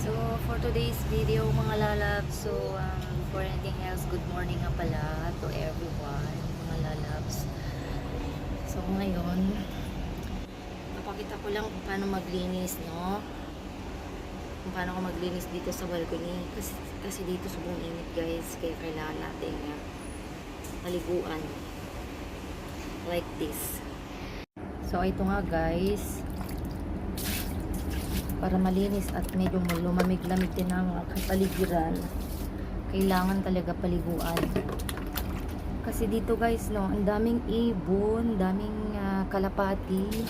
So, for today's video mga lalabs, for anything else, good morning nga pala to everyone, mga lalabs. So, ngayon, napakita ko lang kung paano maglinis, no? Kung paano ko maglinis dito sa balcony. Kasi dito sobrang init, guys. Kaya kailangan natin paliguan. Like this. So, ito nga, guys. Para malinis at medyo lumamig-lamig din ang kapaligiran, kailangan talaga paliguan. Kasi dito, guys, no, ang daming ibon, daming kalapati.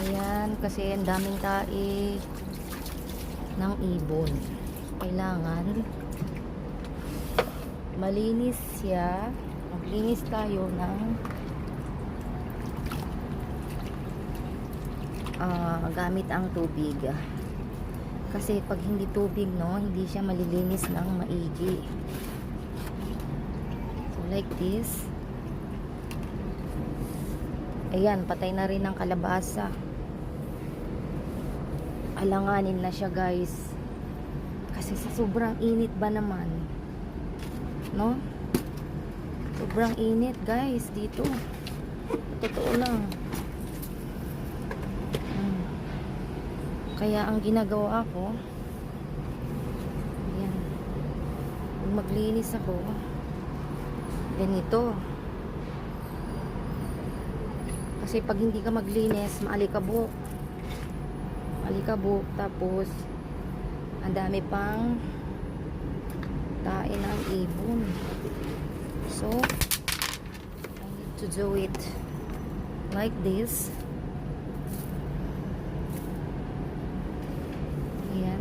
Ayan, kasi ang daming tae ng ibon. Kailangan malinis siya. Maglinis tayo ng gamit ang tubig. Kasi pag hindi tubig, no, hindi siya malilinis ng maigi. So like this. Ayan, patay na rin ang kalabasa. Alanganin na siya, guys. Kasi sa sobrang init ba naman, no? Sobrang init, guys, dito. Totoo lang. Kaya ang ginagawa ko, ayan, kung maglinis ako, ganito. Kasi pag hindi ka maglinis, maalikabok. Alikabok, tapos ang dami pang tae ng ibon. So, I need to do it like this. Ayan.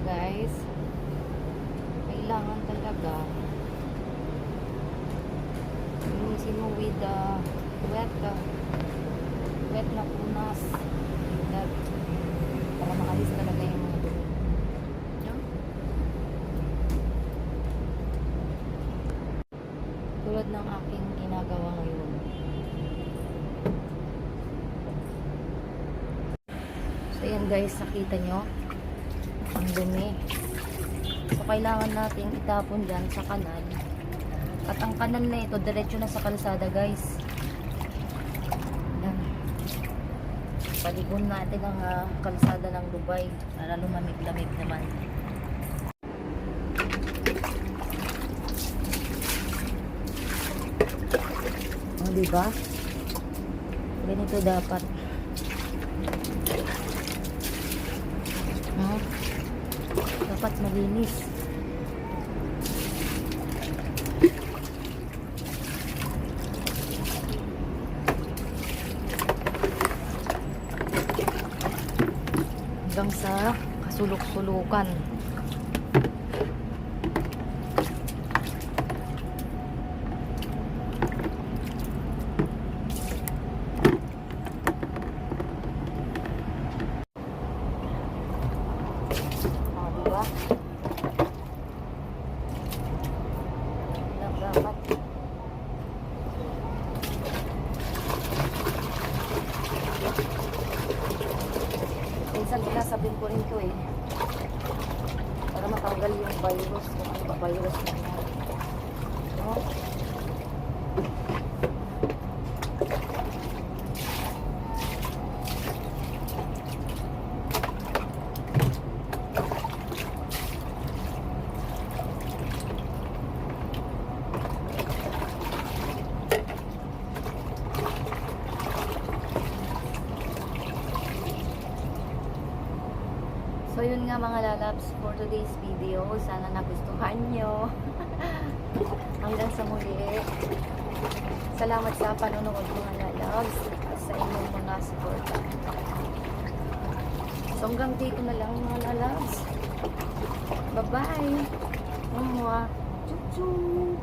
Guys, kailangan talaga linisin mo with wet na punas para maalis talaga yung mga dumi. Tulad ng aking ginagawa ngayon. So yan, guys, nakita nyo ang dumi. So kailangan natin itapon dyan sa kanal. At ang kanal na ito diretso na sa kalsada, guys. Yan. Paligon natin ang kalsada ng Dubai para lumamig-lamig naman. O, diba? Ganito dapat. Dapat malinis. Hanggang sa kasulok-sulukan. Dapat minsan sinasabihin ko rin to para matanggal yung virus, kung ano ba virus na yan, no? So yun nga mga lalabs for today's video. Sana nagustuhan nyo. Hanggang sa muli. Salamat sa panonood mga lalabs at sa inyong mga support. So hanggang dito na lang mga lalabs. Bye-bye. Mwah. Chuk chuk.